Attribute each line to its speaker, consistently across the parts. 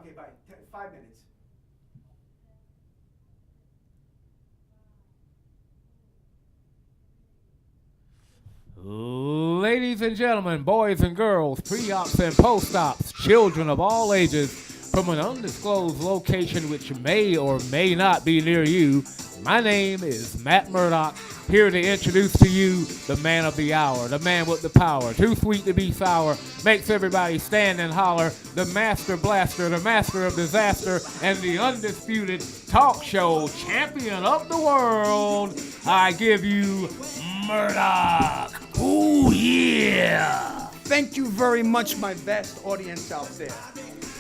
Speaker 1: Okay, bye. 5 minutes.
Speaker 2: Ladies and gentlemen, boys and girls, pre-ops and post-ops, children of all ages, from an undisclosed location which may or may not be near you, my name is Matt Murdock, here to introduce to you the man of the hour, the man with the power, too sweet to be sour, makes everybody stand and holler, the master blaster, the master of disaster, and the undisputed talk show champion of the world. I give you Murdock. Ooh, yeah.
Speaker 1: Thank you very much, my vast audience out there.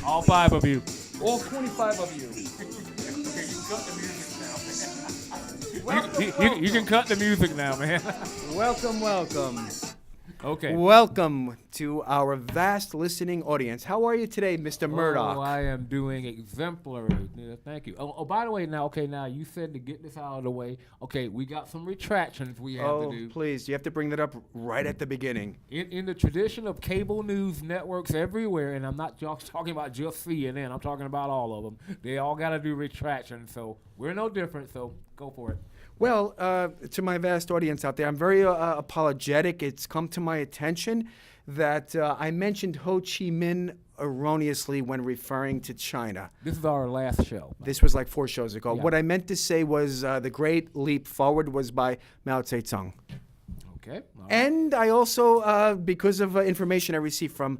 Speaker 2: All 5 of you.
Speaker 1: All 25 of you.
Speaker 2: You can cut the music now, man.
Speaker 1: Welcome.
Speaker 2: Okay.
Speaker 1: Welcome to our vast listening audience. How are you today, Mr. Murdock?
Speaker 2: Oh, I am doing exemplary. Yeah, thank you. Oh, by the way, now you said to get this out of the way. Okay, we got some retractions we have to do.
Speaker 1: Please, you have to bring that up right at the beginning.
Speaker 2: In the tradition of cable news networks everywhere, and I'm not just talking about just CNN, I'm talking about all of them. They all got to do retractions, so we're no different, so go for it.
Speaker 1: Well, to my vast audience out there, I'm very apologetic. It's come to my attention that I mentioned Ho Chi Minh erroneously when referring to China.
Speaker 2: This is our last show.
Speaker 1: This was like 4 shows ago.
Speaker 2: Yeah.
Speaker 1: What I meant to say was the Great Leap Forward was by Mao Zedong.
Speaker 2: Okay. All right.
Speaker 1: And I also, because of information I received from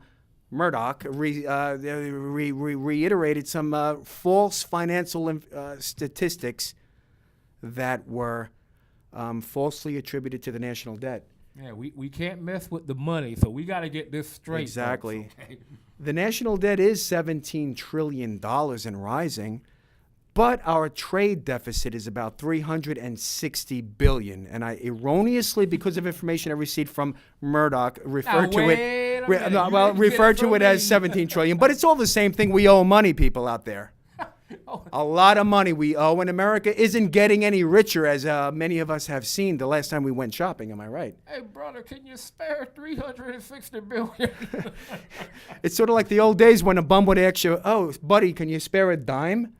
Speaker 1: Murdoch, reiterated some false financial statistics that were falsely attributed to the national debt.
Speaker 2: Yeah, we can't mess with the money, so we got to get this straight.
Speaker 1: Exactly.
Speaker 2: Folks, okay?
Speaker 1: The national debt is $17 trillion and rising, but our trade deficit is about $360 billion. And I erroneously, because of information I received from Murdoch, referred to it as $17 trillion. But it's all the same thing. We owe money, people out there. A lot of money we owe, and America isn't getting any richer, as many of us have seen the last time we went shopping. Am I right?
Speaker 2: Hey, brother, can you spare $360 billion?
Speaker 1: It's sort of like the old days when a bum would ask you, "Oh, buddy, can you spare a dime?"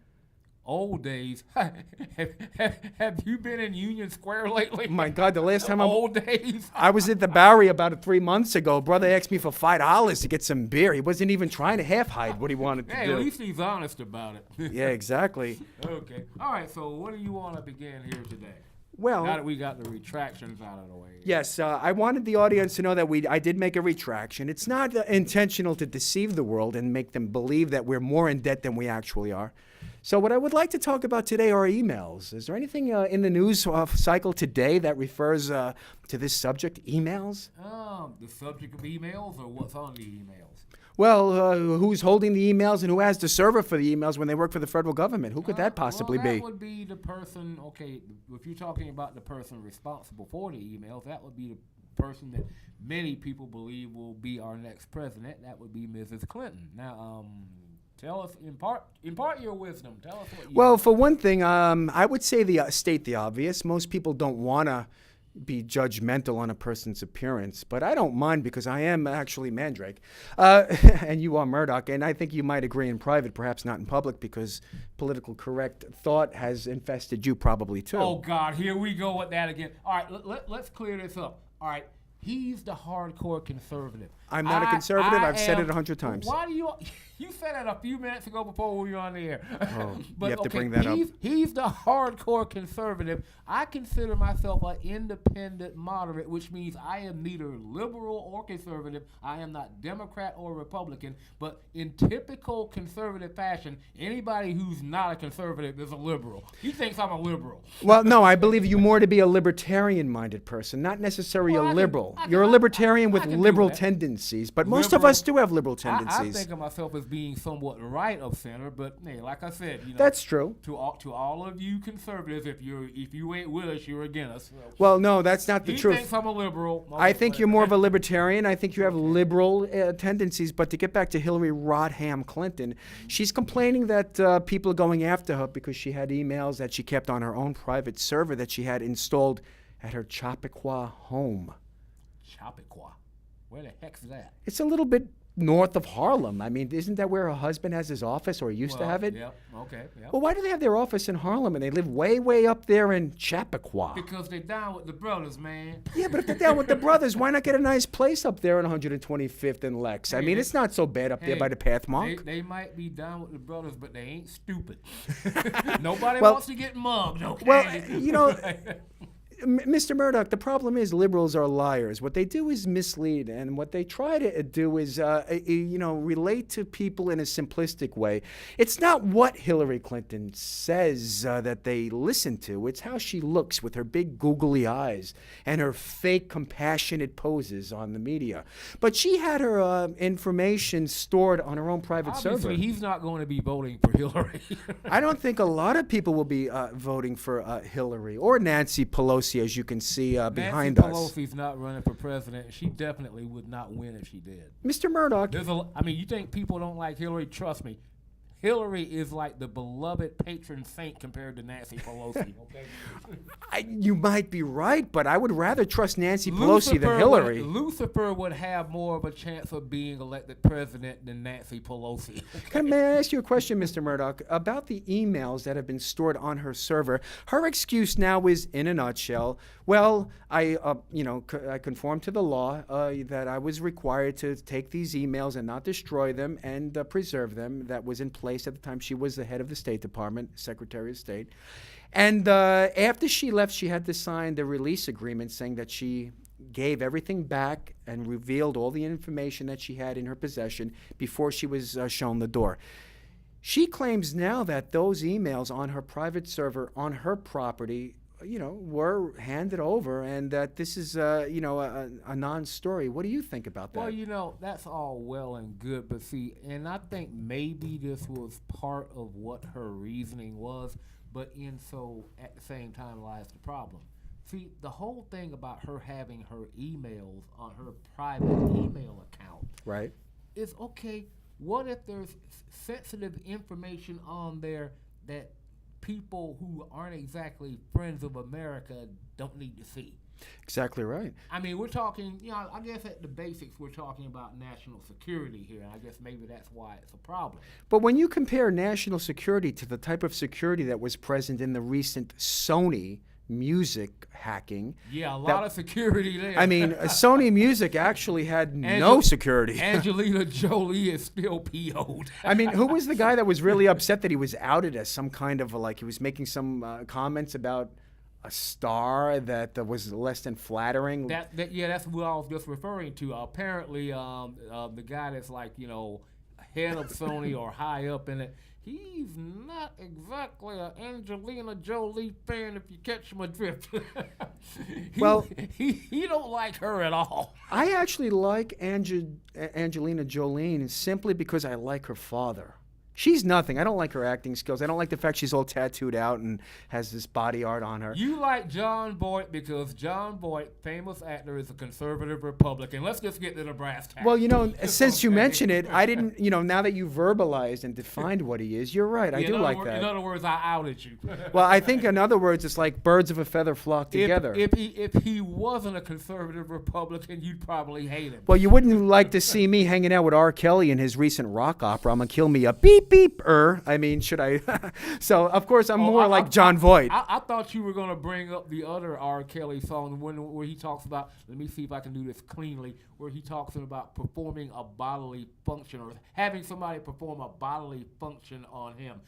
Speaker 2: Old days. Have you been in Union Square lately?
Speaker 1: My God, the last time
Speaker 2: Old days.
Speaker 1: I was at the Bowery about 3 months ago. Brother asked me for $5 to get some beer. He wasn't even trying to half hide what he wanted to
Speaker 2: Hey,
Speaker 1: do.
Speaker 2: at least he's honest about it.
Speaker 1: Yeah, exactly.
Speaker 2: Okay. All right, so what do you want to begin here today?
Speaker 1: Well,
Speaker 2: Now that we got the retractions out of the way.
Speaker 1: yes, I wanted the audience to know that I did make a retraction. It's not intentional to deceive the world and make them believe that we're more in debt than we actually are. So what I would like to talk about today are emails. Is there anything in the news cycle today that refers to this subject, emails?
Speaker 2: The subject of emails or what's on the emails?
Speaker 1: Well, who's holding the emails and who has the server for the emails when they work for the federal government? Who could that possibly
Speaker 2: that
Speaker 1: be?
Speaker 2: would be the person, okay, if you're talking about the person responsible for the emails, that would be the person that many people believe will be our next president. That would be Mrs. Clinton. Now, tell us, impart your wisdom. Tell us what you
Speaker 1: Well, for one thing, I would say state the obvious. Most people don't want to be judgmental on a person's appearance, but I don't mind because I am actually Mandrake, and you are Murdoch, and I think you might agree in private, perhaps not in public, because political correct thought has infested you probably too.
Speaker 2: Oh, God, here we go with that again. All right, let's clear this up. All right, he's the hardcore conservative.
Speaker 1: I'm not a conservative. I've said it 100
Speaker 2: times.
Speaker 1: times.
Speaker 2: Why do you said it a few minutes ago before we were on the air.
Speaker 1: But you have to bring that up.
Speaker 2: He's the hardcore conservative. I consider myself an independent moderate, which means I am neither liberal or conservative. I am not Democrat or Republican. But in typical conservative fashion, anybody who's not a conservative is a liberal. He thinks I'm a liberal.
Speaker 1: Well, no, I believe you more to be a libertarian-minded person, not necessarily a liberal. You're a libertarian with liberal tendencies, but most of us do have liberal tendencies.
Speaker 2: I think of myself as being somewhat right of center, but hey, like I said,
Speaker 1: that's true.
Speaker 2: To all of you conservatives, if you ain't with us, you're against us. So.
Speaker 1: Well, no, that's not the truth.
Speaker 2: He thinks I'm a liberal.
Speaker 1: I think you're more of a libertarian. I think you have liberal tendencies. But to get back to Hillary Rodham Clinton, she's complaining that people are going after her because she had emails that she kept on her own private server that she had installed at her Chappaqua home.
Speaker 2: Chappaqua? Where the heck's that?
Speaker 1: It's a little bit north of Harlem. I mean, isn't that where her husband has his office, or he used to have it?
Speaker 2: Yep. Okay. Yep.
Speaker 1: Well, why do they have their office in Harlem and they live way, way up there in Chappaqua?
Speaker 2: Because they're down with the brothers, man.
Speaker 1: Yeah, but if they're down with the brothers, why not get a nice place up there on 125th and Lex? I mean, it's not so bad up there by the Pathmark.
Speaker 2: They might be down with the brothers, but they ain't stupid. Nobody wants to get mugged, okay?
Speaker 1: Well, Mr. Murdock, the problem is liberals are liars. What they do is mislead, and what they try to do is, relate to people in a simplistic way. It's not what Hillary Clinton says that they listen to. It's how she looks with her big googly eyes and her fake compassionate poses on the media. But she had her information stored on her own private server.
Speaker 2: Obviously, he's not going to be voting for Hillary.
Speaker 1: I don't think a lot of people will be voting for Hillary or Nancy Pelosi, as you can see behind
Speaker 2: Nancy
Speaker 1: us.
Speaker 2: Pelosi's not running for president. She definitely would not win if she did.
Speaker 1: Mr. Murdock.
Speaker 2: You think people don't like Hillary? Trust me. Hillary is like the beloved patron saint compared to Nancy Pelosi. Okay?
Speaker 1: You might be right, but I would rather trust Nancy Pelosi than Hillary.
Speaker 2: Lucifer would have more of a chance of being elected president than Nancy Pelosi. Okay?
Speaker 1: May I ask you a question, Mr. Murdock, about the emails that have been stored on her server? Her excuse now is, in a nutshell, well, I conform to the law that I was required to take these emails and not destroy them and preserve them. That was in place at the time she was the head of the State Department, Secretary of State. And after she left, she had to sign the release agreement saying that she gave everything back and revealed all the information that she had in her possession before she was shown the door. She claims now that those emails on her private server on her property were handed over, and that this is, a non-story. What do you think about that?
Speaker 2: Well, that's all well and good, but see, and I think maybe this was part of what her reasoning was, but at the same time lies the problem. See, the whole thing about her having her emails on her private email account,
Speaker 1: right,
Speaker 2: is okay. What if there's sensitive information on there that people who aren't exactly friends of America don't need to see?
Speaker 1: Exactly right.
Speaker 2: I mean, we're talking, I guess at the basics, we're talking about national security here, and I guess maybe that's why it's a problem.
Speaker 1: But when you compare national security to the type of security that was present in the recent Sony music hacking.
Speaker 2: Yeah, a lot of security there.
Speaker 1: I mean, Sony Music actually had no security.
Speaker 2: Angelina Jolie is still PO'd.
Speaker 1: I mean, who was the guy that was really upset that he was outed as some kind of he was making some comments about a star that was less than flattering?
Speaker 2: That's what I was just referring to. Apparently, the guy that's head of Sony or high up in it, he's not exactly an Angelina Jolie fan, if you catch my drift. He don't like her at all.
Speaker 1: I actually like Angelina Jolie simply because I like her father. She's nothing. I don't like her acting skills. I don't like the fact she's all tattooed out and has this body art on her.
Speaker 2: You like John Boyd because John Boyd, famous actor, is a conservative Republican. Let's just get to the brass tacks.
Speaker 1: Well, since you mention it, I didn't, now that you verbalized and defined what he is, you're right. I do like that.
Speaker 2: In other words, I outed you.
Speaker 1: Well, I think in other words, it's like birds of a feather flock together.
Speaker 2: If he wasn't a conservative Republican, you'd probably hate him.
Speaker 1: Well, you wouldn't like to see me hanging out with R. Kelly in his recent rock opera, I'm gonna kill me a beep beep-er. I mean, should I? So, of course, I'm more like John Voight.
Speaker 2: I thought you were going to bring up the other R. Kelly song where he talks about, let me see if I can do this cleanly, where he talks about performing a bodily function or having somebody perform a bodily function on him.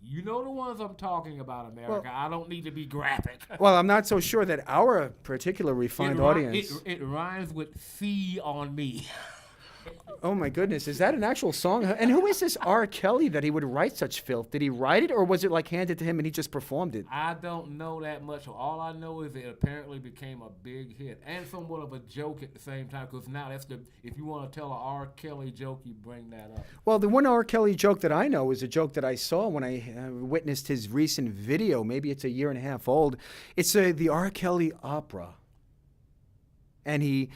Speaker 2: You know the ones I'm talking about, America. Well, I don't need to be graphic.
Speaker 1: Well, I'm not so sure that our particular refined audience...
Speaker 2: It rhymes with "fee on me."
Speaker 1: Oh, my goodness. Is that an actual song? And who is this R. Kelly that he would write such filth? Did he write it, or was it handed to him and he just performed it?
Speaker 2: I don't know that much. All I know is it apparently became a big hit and somewhat of a joke at the same time, because now if you want to tell an R. Kelly joke, you bring that up.
Speaker 1: Well, the one R. Kelly joke that I know is a joke that I saw when I witnessed his recent video. Maybe it's a year and a half old. It's the R. Kelly opera. And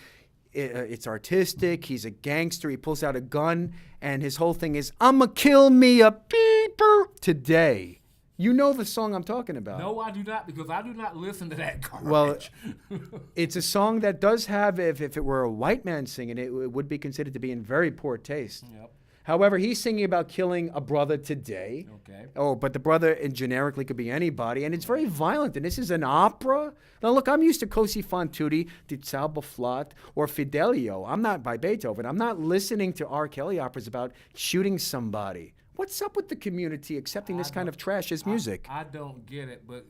Speaker 1: it's artistic. He's a gangster. He pulls out a gun, and his whole thing is, "I'ma kill me a beeper today." You know the song I'm talking about.
Speaker 2: No, I do not, because I do not listen to that garbage.
Speaker 1: Well, it's a song that does have, if it were a white man singing it, it would be considered to be in very poor taste.
Speaker 2: Yep.
Speaker 1: However, he's singing about killing a brother today.
Speaker 2: Okay.
Speaker 1: Oh, but the brother generically could be anybody, and it's very violent. And this is an opera. Now, look, I'm used to Cosi fan tutti, Di Zauberflöte, or Fidelio. I'm not by Beethoven. I'm not listening to R. Kelly operas about shooting somebody. What's up with the community accepting this kind of trash as music?
Speaker 2: I don't get it, but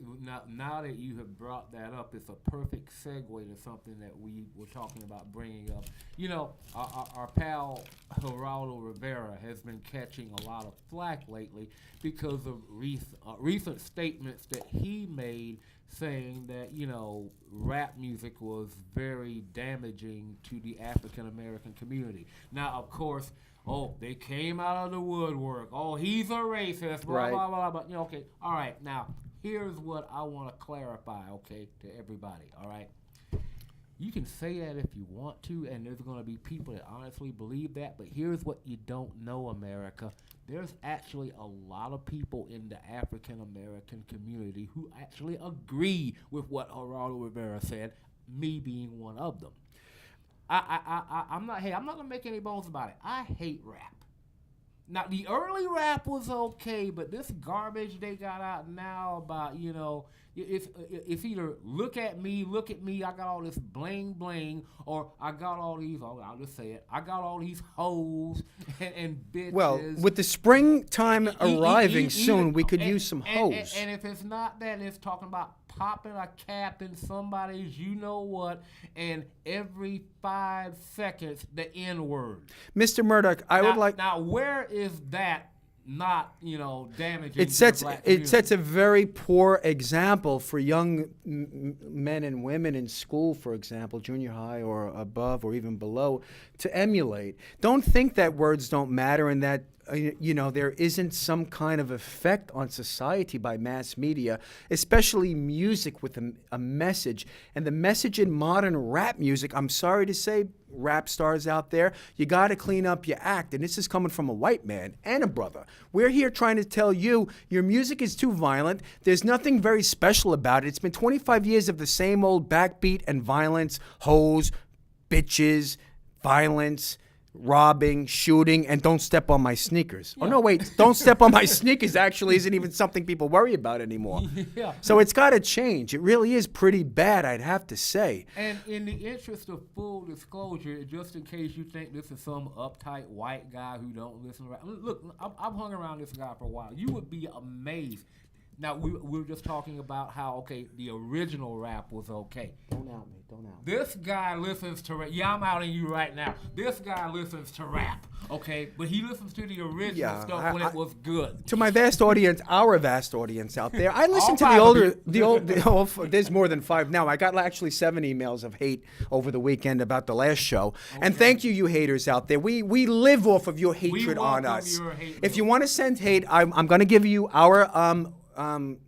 Speaker 2: now that you have brought that up, it's a perfect segue to something that we were talking about bringing up. You know, our pal Geraldo Rivera has been catching a lot of flack lately because of recent statements that he made saying that, you know, rap music was very damaging to the African American community. Now, of course, they came out of the woodwork. Oh, he's a racist, blah,
Speaker 1: Right.
Speaker 2: blah, blah, blah. You know, okay, all right. Now, here's what I want to clarify, okay, to everybody, all right? You can say that if you want to, and there's going to be people that honestly believe that, but here's what you don't know, America. There's actually a lot of people in the African-American community who actually agree with what Geraldo Rivera said, me being one of them. I'm not gonna make any bones about it. I hate rap. Now the early rap was okay, but this garbage they got out now about, you know, it's either look at me, I got all this bling bling, or I got all these, I'll just say it, I got all these hoes and bitches.
Speaker 1: Well, with the springtime arriving soon, we could use some hoes.
Speaker 2: And if it's not that, it's talking about popping a cap in somebody's you know what, and every 5 seconds the N-word.
Speaker 1: Mr. Murdock, I would like...
Speaker 2: Now, where is that not, you know, damaging
Speaker 1: It sets
Speaker 2: to the black community?
Speaker 1: it sets a very poor example for young men and women in school, for example, junior high or above or even below, to emulate. Don't think that words don't matter and that you know, there isn't some kind of effect on society by mass media, especially music with a message. And the message in modern rap music, I'm sorry to say, rap stars out there, you got to clean up your act. And this is coming from a white man and a brother. We're here trying to tell you your music is too violent. There's nothing very special about it. It's been 25 years of the same old backbeat and violence, hoes, bitches, violence, robbing, shooting, and don't step on my sneakers. Yeah. Oh, no, wait, don't step on my sneakers actually isn't even something people worry about anymore. Yeah. So it's got to change. It really is pretty bad, I'd have to say.
Speaker 2: And in the interest of full disclosure, just in case you think this is some uptight white guy who don't listen to rap, look, I've hung around this guy for a while. You would be amazed. Now, we were just talking about how, okay, the original rap was okay.
Speaker 1: Don't out me.
Speaker 2: This guy listens to rap. Yeah, I'm outing you right now. This guy listens to rap, okay? But he listens to the original stuff when it was good.
Speaker 1: To my vast audience, our vast audience out there, I listen to the old, there's more than 5 now. I got actually 7 emails of hate over the weekend about the last show. Okay. And thank you haters out there. We live off of your hatred on us. If you want to send hate, I'm going to give you our...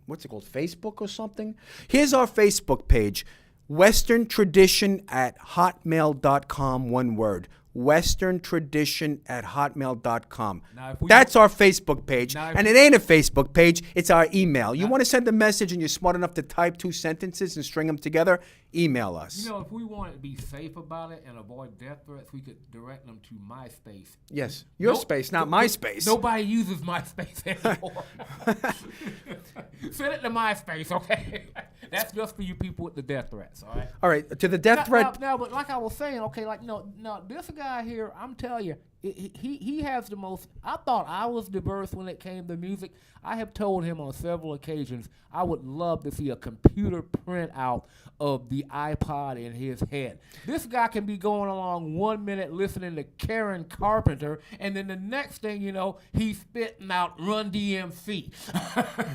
Speaker 1: what's it called, Facebook or something? Here's our Facebook page, westerntradition@hotmail.com, one word, westerntradition@hotmail.com. That's our Facebook page, and it ain't a Facebook page, it's our email. You want to send a message and you're smart enough to type 2 sentences and string them together, email us.
Speaker 2: You know, if we wanted to be safe about it and avoid death threats, we could direct them to MySpace.
Speaker 1: Yes, your space, not my space.
Speaker 2: Nobody uses MySpace anymore. Send it to MySpace, okay? That's just for you people with the death threats, all right?
Speaker 1: All right, to the death threat.
Speaker 2: Now, but like I was saying, okay, like, no, this guy here, I'm telling you, he has the most. I thought I was diverse when it came to music. I have told him on several occasions I would love to see a computer printout of the iPod in his head. This guy can be going along 1 minute listening to Karen Carpenter, and then the next thing you know, he's spitting out Run DMC.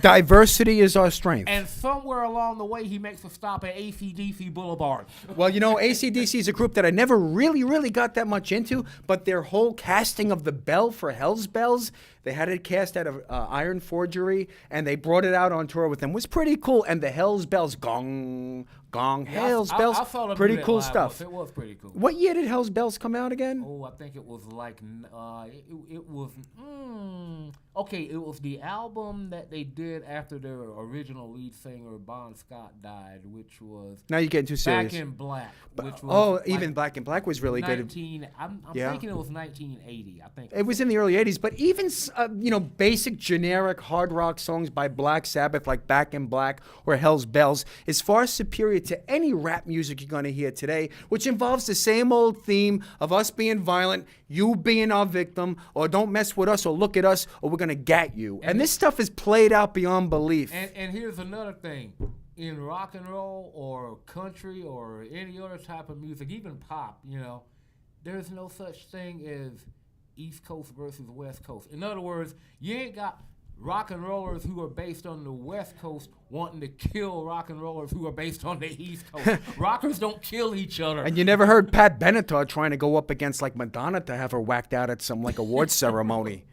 Speaker 1: Diversity is our strength.
Speaker 2: And somewhere along the way, he makes a stop at AC/DC Boulevard.
Speaker 1: Well, you know, AC/DC is a group that I never really got that much into, but their whole casting of the bell for Hell's Bells, they had it cast out of Iron Forgery, and they brought it out on tour with them. It was pretty cool. And the Hell's Bells, gong, gong, Hell's Bells,
Speaker 2: I saw them
Speaker 1: pretty
Speaker 2: do that
Speaker 1: cool
Speaker 2: live
Speaker 1: stuff.
Speaker 2: It was pretty cool.
Speaker 1: What year did Hell's Bells come out again?
Speaker 2: Oh, I think it was like, it was, okay, it was the album that they did after their original lead singer Bon Scott died, which was
Speaker 1: Now you're getting too serious.
Speaker 2: Back in Black. Which was
Speaker 1: even Black in Black was really good.
Speaker 2: I'm thinking it was 1980. I think
Speaker 1: it was in the early 80s, but even basic generic hard rock songs by Black Sabbath like Back in Black or Hell's Bells is far superior to any rap music you're going to hear today, which involves the same old theme of us being violent, you being our victim, or don't mess with us or look at us or we're going to gat you. And this stuff is played out beyond belief.
Speaker 2: And here's another thing. In rock and roll or country or any other type of music, even pop, there's no such thing as East Coast versus West Coast. In other words, you ain't got rock and rollers who are based on the West Coast wanting to kill rock and rollers who are based on the East Coast. Rockers don't kill each other.
Speaker 1: And you never heard Pat Benatar trying to go up against like Madonna to have her whacked out at some like award ceremony.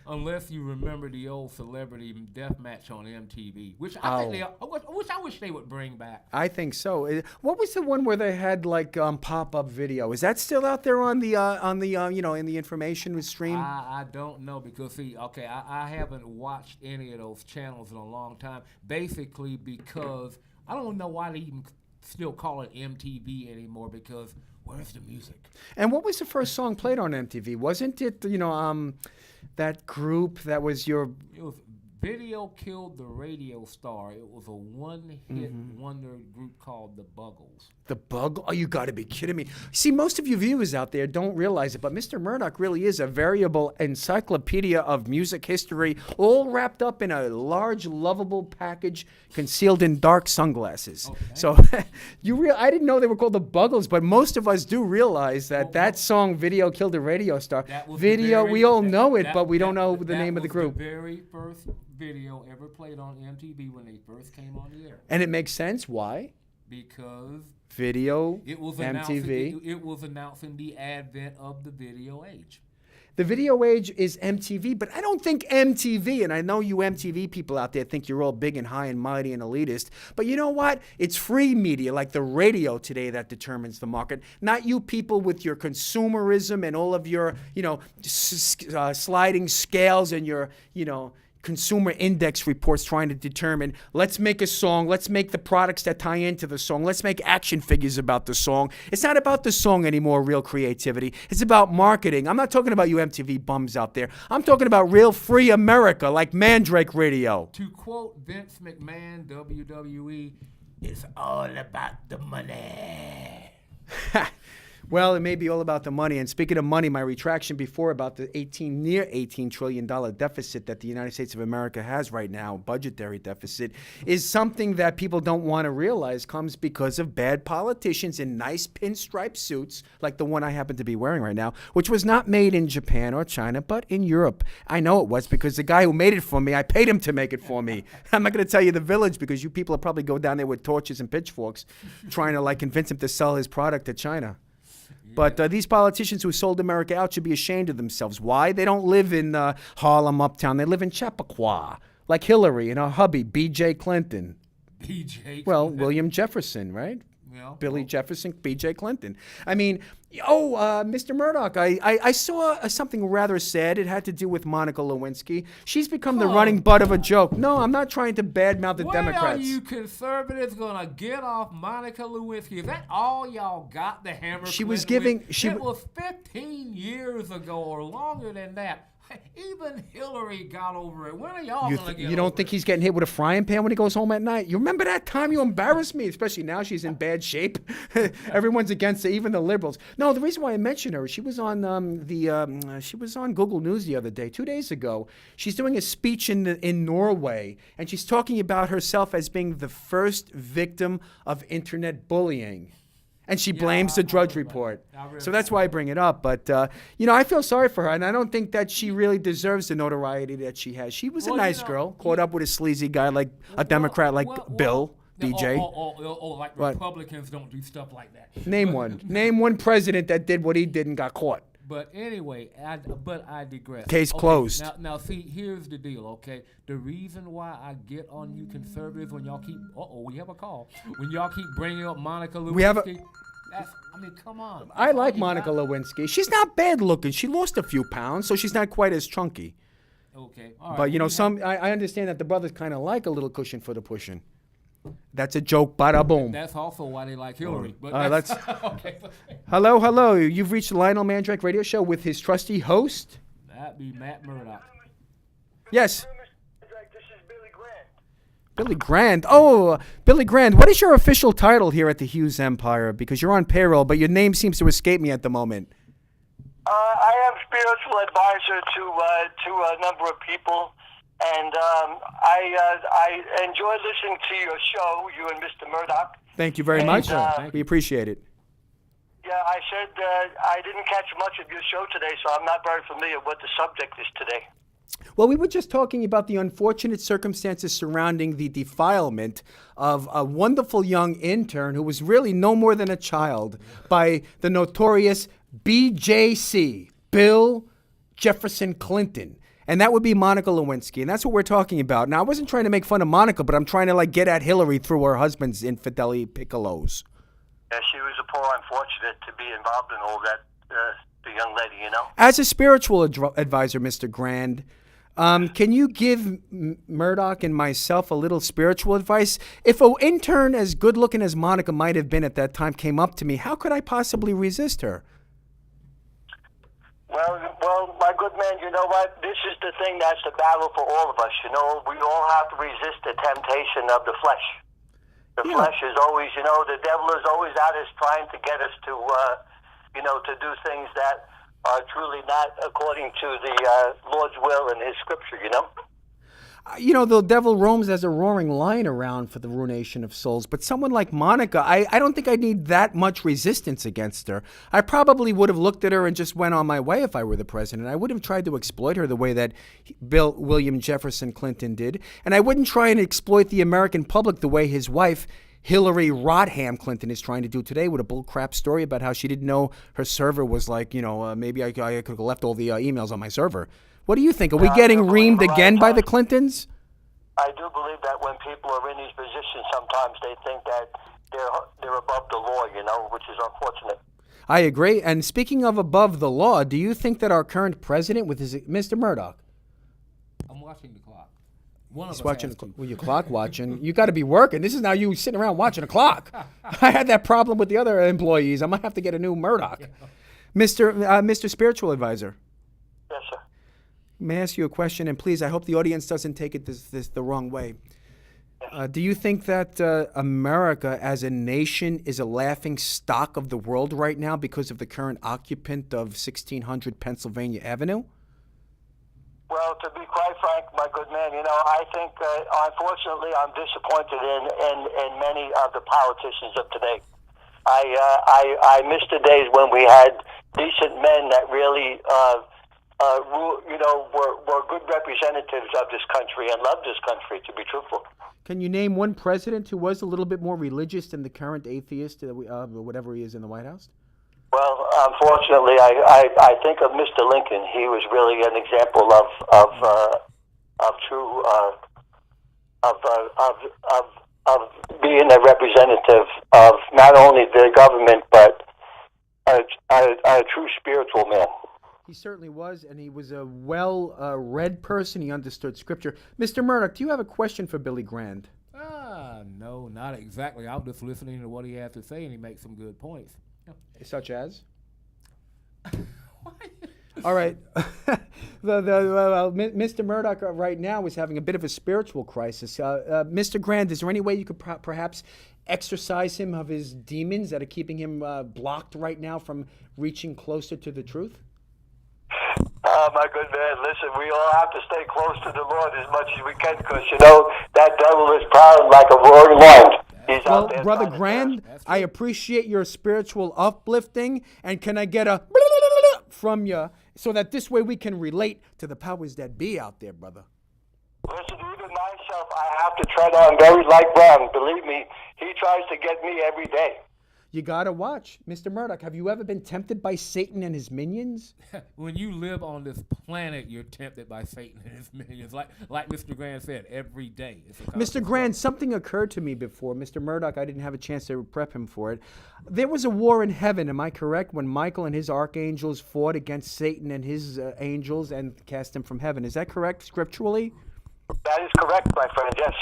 Speaker 2: Unless you remember the old celebrity Deathmatch on MTV, which I wish they would bring back.
Speaker 1: I think so. What was the one where they had like pop-up video? Is that still out there on the in the information stream?
Speaker 2: I don't know because see, okay, I haven't watched any of those channels in a long time. Basically because I don't know why they even still call it MTV anymore because where's the music?
Speaker 1: And what was the first song played on MTV? Wasn't it that group that was your...
Speaker 2: It was Video Killed the Radio Star. It was a one-hit wonder group called the Buggles.
Speaker 1: The Bug? Oh, you got to be kidding me. See, most of you viewers out there don't realize it, but Mr. Murdock really is a variable encyclopedia of music history, all wrapped up in a large, lovable package concealed in dark sunglasses. Okay. So I didn't know they were called the Buggles, but most of us do realize that that song, Video Killed the Radio Star, we all know it, but we don't know the name of the group.
Speaker 2: The very first video ever played on MTV when they first came on the air.
Speaker 1: And it makes sense. Why?
Speaker 2: Because
Speaker 1: it was MTV.
Speaker 2: It was announcing the advent of the video age.
Speaker 1: The video age is MTV, but I don't think MTV, and I know you MTV people out there think you're all big and high and mighty and elitist, but you know what? It's free media like the radio today that determines the market, not you people with your consumerism and all of your, sliding scales and your, consumer index reports trying to determine, let's make a song, let's make the products that tie into the song, let's make action figures about the song. It's not about the song anymore, real creativity. It's about marketing. I'm not talking about you MTV bums out there. I'm talking about real free America like Mandrake Radio.
Speaker 2: To quote Vince McMahon, WWE, it's all about the money.
Speaker 1: Well, it may be all about the money. And speaking of money, my retraction before about the near $18 trillion deficit that the United States of America has right now, budgetary deficit, is something that people don't want to realize comes because of bad politicians in nice pinstripe suits, like the one I happen to be wearing right now, which was not made in Japan or China, but in Europe. I know it was because the guy who made it for me, I paid him to make it for me. I'm not going to tell you the village because you people will probably go down there with torches and pitchforks trying to convince him to sell his product to China. But these politicians who sold America out should be ashamed of themselves. Why? They don't live in Harlem, Uptown. They live in Chappaqua, like Hillary and her hubby, B.J. Clinton.
Speaker 2: B.J.
Speaker 1: Well, William Jefferson, right?
Speaker 2: Well,
Speaker 1: Billy Jefferson, B.J. Clinton. I mean, Mr. Murdock, I saw something rather sad. It had to do with Monica Lewinsky. She's become the running butt of a joke. No, I'm not trying to badmouth the Democrats.
Speaker 2: When are you conservatives going to get off Monica Lewinsky? Is that all y'all got the hammer?
Speaker 1: She was giving...
Speaker 2: It was 15 years ago or longer than that. Even Hillary got over it. When are y'all going to get over it?
Speaker 1: You don't think he's getting hit with a frying pan when he goes home at night? You remember that time you embarrassed me? Especially now she's in bad shape. Everyone's against her, even the liberals. No, the reason why I mentioned her, she was on she was on Google News the other day, 2 days ago. She's doing a speech in Norway, and she's talking about herself as being the first victim of internet bullying. And she blames the Drudge Report. So that's why I bring it up. But, I feel sorry for her, and I don't think that she really deserves the notoriety that she has. She was a nice girl, caught up with a sleazy guy like a Democrat like Bill, BJ.
Speaker 2: Like Republicans don't do stuff like that.
Speaker 1: Name one. Name one president that did what he did and got caught.
Speaker 2: But anyway, I digress.
Speaker 1: Case closed.
Speaker 2: Now, see, here's the deal, okay? The reason why I get on you conservatives when y'all keep... we have a call. When y'all keep bringing up Monica Lewinsky... come on.
Speaker 1: I like Monica Lewinsky. She's not bad looking. She lost a few pounds, so she's not quite as chunky.
Speaker 2: Okay. All right.
Speaker 1: But, I understand that the brothers kind of like a little cushion for the pushing. That's a joke, bada boom.
Speaker 2: That's also why they like Hillary. But
Speaker 1: let's.
Speaker 2: okay.
Speaker 1: Hello. You've reached the Lionel Mandrake Radio Show with his trusty host.
Speaker 2: That'd be Matt Murdock.
Speaker 1: Yes.
Speaker 3: This is Billy Grant.
Speaker 1: Billy Grant. Oh, Billy Grant. What is your official title here at the Hughes Empire? Because you're on payroll, but your name seems to escape me at the moment.
Speaker 3: I am spiritual advisor to a number of people, and I enjoy listening to your show, you and Mr. Murdock.
Speaker 1: Thank you very much. We appreciate it.
Speaker 3: Yeah, I said I didn't catch much of your show today, so I'm not very familiar what the subject is today.
Speaker 1: Well, we were just talking about the unfortunate circumstances surrounding the defilement of a wonderful young intern who was really no more than a child by the notorious BJC, Bill Jefferson Clinton. And that would be Monica Lewinsky. And that's what we're talking about. Now, I wasn't trying to make fun of Monica, but I'm trying to get at Hillary through her husband's infidelity piccolos.
Speaker 3: Yeah, she was a poor unfortunate to be involved in all that, the young lady,
Speaker 1: As a spiritual advisor, Mr. Grand, can you give Murdock and myself a little spiritual advice? If an intern as good-looking as Monica might have been at that time came up to me, how could I possibly resist her?
Speaker 3: Well, my good man, you know what? This is the thing that's the battle for all of us. We all have to resist the temptation of the flesh. The flesh is always, the devil is always at us trying to get us to, to do things that are truly not according to the Lord's will and His Scripture.
Speaker 1: The devil roams as a roaring lion around for the ruination of souls. But someone like Monica, I don't think I need that much resistance against her. I probably would have looked at her and just went on my way if I were the president. I wouldn't have tried to exploit her the way that William Jefferson Clinton did. And I wouldn't try and exploit the American public the way his wife, Hillary Rodham Clinton, is trying to do today with a bullcrap story about how she didn't know her server was maybe I could have left all the emails on my server. What do you think? Are we getting reamed again by the Clintons?
Speaker 3: I do believe that when people are in these positions, sometimes they think that they're above the law, which is unfortunate.
Speaker 1: I agree. And speaking of above the law, do you think that our current president, with Mr. Murdock?
Speaker 2: I'm watching the clock.
Speaker 1: He's watching the clock. Well, you're clock watching. You got to be working. This is now you sitting around watching a clock. I had that problem with the other employees. I might have to get a new Murdock. Mr. Spiritual Advisor.
Speaker 3: Yes, sir.
Speaker 1: May I ask you a question? And please, I hope the audience doesn't take it this the wrong way. Do you think that America as a nation is a laughing stock of the world right now because of the current occupant of 1600 Pennsylvania Avenue?
Speaker 3: Well, to be quite frank, my good man, I think, unfortunately, I'm disappointed in many of the politicians of today. I miss the days when we had decent men that really, were good representatives of this country and loved this country, to be truthful.
Speaker 1: Can you name one president who was a little bit more religious than the current atheist, whatever he is in the White House?
Speaker 3: Well, unfortunately, I think of Mr. Lincoln. He was really an example of true being a representative of not only the government but a true spiritual man.
Speaker 1: He certainly was, and he was a well-read person. He understood Scripture. Mr. Murdock, do you have a question for Billy Grant?
Speaker 2: No, not exactly. I'm just listening to what he has to say, and he makes some good points.
Speaker 1: Such as? All right. Mr. Murdock right now is having a bit of a spiritual crisis. Mr. Grant, is there any way you could perhaps exorcise him of his demons that are keeping him blocked right now from reaching closer to the truth?
Speaker 3: My good man, listen, we all have to stay close to the Lord as much as we can because, that devil is prowling like a roaring lion. He's out there.
Speaker 1: Brother Grand, I appreciate your spiritual uplifting, and can I get a from you so that this way we can relate to the powers that be out there, brother?
Speaker 3: Listen, even myself, I have to tread on very light ground. Believe me, he tries to get me every day.
Speaker 1: You got to watch. Mr. Murdock, have you ever been tempted by Satan and his minions?
Speaker 2: When you live on this planet, you're tempted by Satan and his minions. Like Mr. Grant said, every day. It's a
Speaker 1: Mr.
Speaker 2: constant
Speaker 1: Grant,
Speaker 2: struggle.
Speaker 1: something occurred to me before. Mr. Murdock, I didn't have a chance to prep him for it. There was a war in heaven, am I correct, when Michael and his archangels fought against Satan and his angels and cast him from heaven. Is that correct scripturally?
Speaker 3: That is correct, my friend, yes.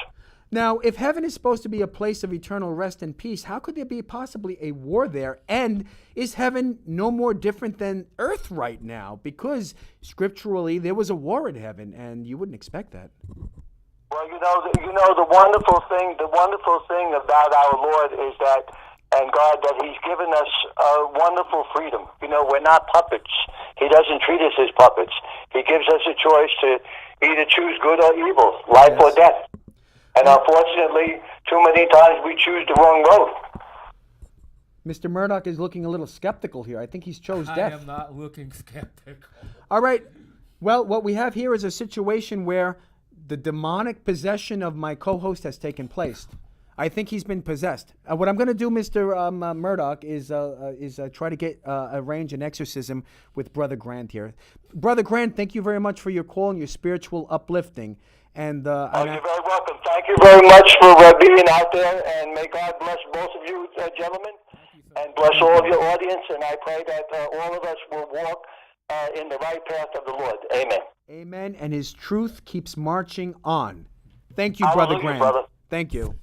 Speaker 1: Now, if heaven is supposed to be a place of eternal rest and peace, how could there be possibly a war there? And is heaven no more different than earth right now? Because scripturally, there was a war in heaven, and you wouldn't expect that.
Speaker 3: Well, the wonderful thing about our Lord is that, and God, that He's given us a wonderful freedom. We're not puppets. He doesn't treat us as puppets. He gives us a choice to either choose good or evil, life or death. And unfortunately, too many times we choose the wrong road.
Speaker 1: Mr. Murdock is looking a little skeptical here. I think he's chose death.
Speaker 2: I am not looking skeptical.
Speaker 1: All right. Well, what we have here is a situation where the demonic possession of my co-host has taken place. I think he's been possessed. What I'm going to do, Mr. Murdock, is try to arrange an exorcism with Brother Grant here. Brother Grant, thank you very much for your call and your spiritual uplifting. And
Speaker 3: you're very welcome. Thank you very much for being out there, and may God bless both of you, gentlemen, and bless all of your audience. And I pray that all of us will walk in the right path of the Lord. Amen.
Speaker 1: Amen. And His truth keeps marching on. Thank you,
Speaker 3: Hallelujah,
Speaker 1: Brother Grant.
Speaker 3: brother.
Speaker 1: Thank you.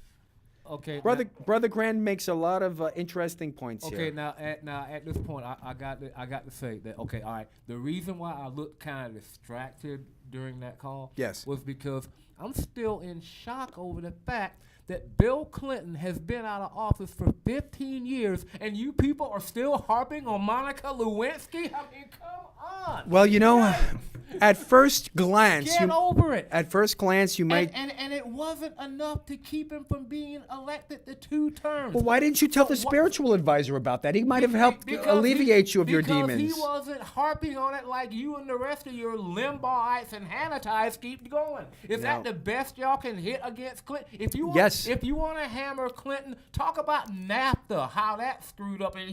Speaker 2: Okay,
Speaker 1: Brother Grant makes a lot of interesting points here.
Speaker 2: Okay, now at this point, I got to say that. Okay, all right. The reason why I looked kind of distracted during that call,
Speaker 1: Yes,
Speaker 2: was because I'm still in shock over the fact that Bill Clinton has been out of office for 15 years, and you people are still harping on Monica Lewinsky. I mean, come on.
Speaker 1: Well, at first glance,
Speaker 2: Get over it.
Speaker 1: At first glance, you might.
Speaker 2: And it wasn't enough to keep him from being elected to 2 terms.
Speaker 1: Well, why didn't you tell the spiritual advisor about that? He might have helped alleviate you of your demons.
Speaker 2: Because he wasn't harping on it like you and the rest of your Limbauites and Hannatyes keep going. Is that the best y'all can hit against Clinton? If you want to hammer Clinton, talk about NAFTA, how that screwed up, and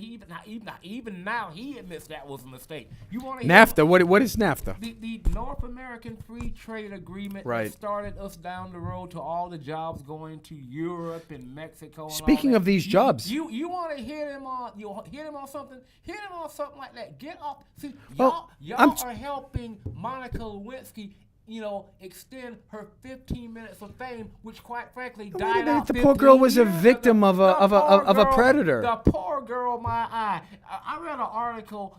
Speaker 2: even now he admits that was a mistake. You want to
Speaker 1: NAFTA? What is NAFTA?
Speaker 2: The North American Free Trade Agreement that started us down the road to all the jobs going to Europe and Mexico. And
Speaker 1: Speaking of these jobs,
Speaker 2: you want to hit him on something like that. Get up. See, y'all are helping Monica Lewinsky, extend her 15 minutes of fame, which quite frankly died out.
Speaker 1: The poor girl was a victim of a predator.
Speaker 2: The poor girl, my eye. I read an article.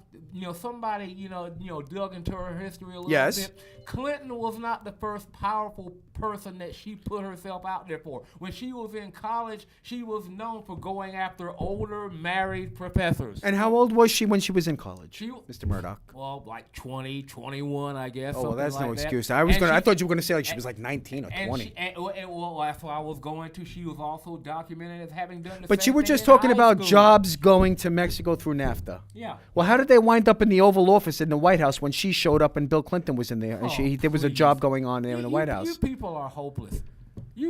Speaker 2: Somebody dug into her history a little bit. Clinton was not the first powerful person that she put herself out there for. When she was in college, she was known for going after older married professors.
Speaker 1: And how old was she when she was in college, Mr. Murdock?
Speaker 2: Well, like 20, 21, I guess.
Speaker 1: Oh, well, that's
Speaker 2: like
Speaker 1: no
Speaker 2: that.
Speaker 1: excuse. I thought you were going to say she was like 19 or 20.
Speaker 2: Well, that's what I was going to. She was also documented as having done the
Speaker 1: But
Speaker 2: same
Speaker 1: you were
Speaker 2: thing
Speaker 1: just
Speaker 2: in
Speaker 1: talking
Speaker 2: high
Speaker 1: about
Speaker 2: school.
Speaker 1: jobs going to Mexico through NAFTA.
Speaker 2: Yeah.
Speaker 1: Well, how did they wind up in the Oval Office in the White House when she showed up and Bill Clinton was in there? And there was a job going on there in the White House.
Speaker 2: You people are hopeless.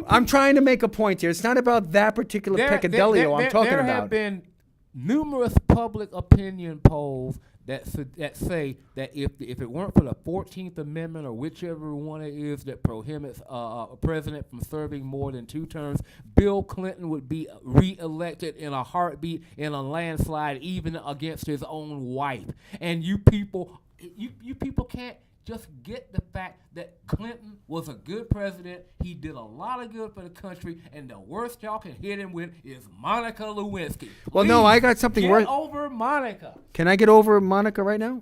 Speaker 1: I'm trying to make a point here. It's not about that particular peccadillo I'm talking about.
Speaker 2: There have been numerous public opinion polls that say that if it weren't for the 14th Amendment or whichever one it is that prohibits a president from serving more than 2 terms, Bill Clinton would be reelected in a heartbeat, in a landslide, even against his own wife. And you people can't just get the fact that Clinton was a good president. He did a lot of good for the country, and the worst y'all can hit him with is Monica Lewinsky.
Speaker 1: Well, no, I got something worse.
Speaker 2: Get over Monica.
Speaker 1: Can I get over Monica right now?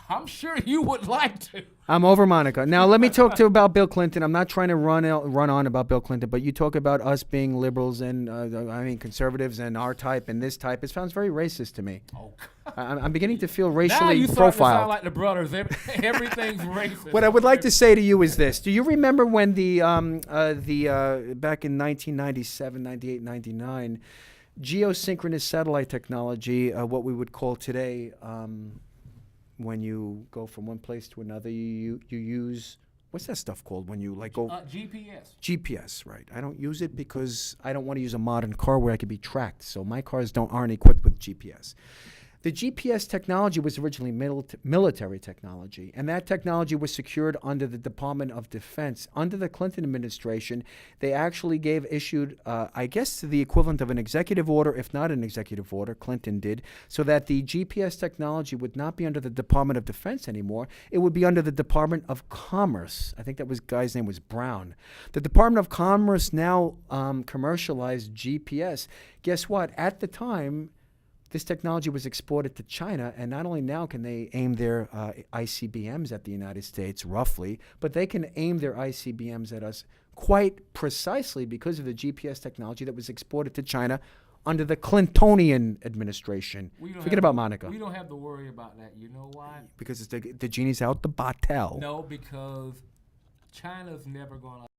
Speaker 2: I'm sure you would like to.
Speaker 1: I'm over Monica. Now, let me talk about Bill Clinton. I'm not trying to run on about Bill Clinton, but you talk about us being liberals and, conservatives and our type and this type. It sounds very racist to me.
Speaker 2: Oh,
Speaker 1: I'm beginning to feel racially
Speaker 2: now you
Speaker 1: profiled.
Speaker 2: sound like the brothers. Everything's racist.
Speaker 1: What I would like to say to you is this. Do you remember when back in 1997, 98, 99, geosynchronous satellite technology, what we would call today, when you go from one place to another, you use what's that stuff called when you like go
Speaker 2: GPS.
Speaker 1: GPS, right? I don't use it because I don't want to use a modern car where I can be tracked. So my cars aren't equipped with GPS. The GPS technology was originally military technology, and that technology was secured under the Department of Defense. Under the Clinton administration, they actually issued, I guess, the equivalent of an executive order, if not an executive order, Clinton did, so that the GPS technology would not be under the Department of Defense anymore. It would be under the Department of Commerce. I think guy's name was Brown. The Department of Commerce now commercialized GPS. Guess what? At the time, this technology was exported to China, and not only now can they aim their ICBMs at the United States, roughly, but they can aim their ICBMs at us quite precisely because of the GPS technology that was exported to China under the Clintonian administration. Forget about Monica.
Speaker 2: We don't have to worry about that. You know why?
Speaker 1: Because it's the genie's out the bottle.
Speaker 2: No, because China's never going to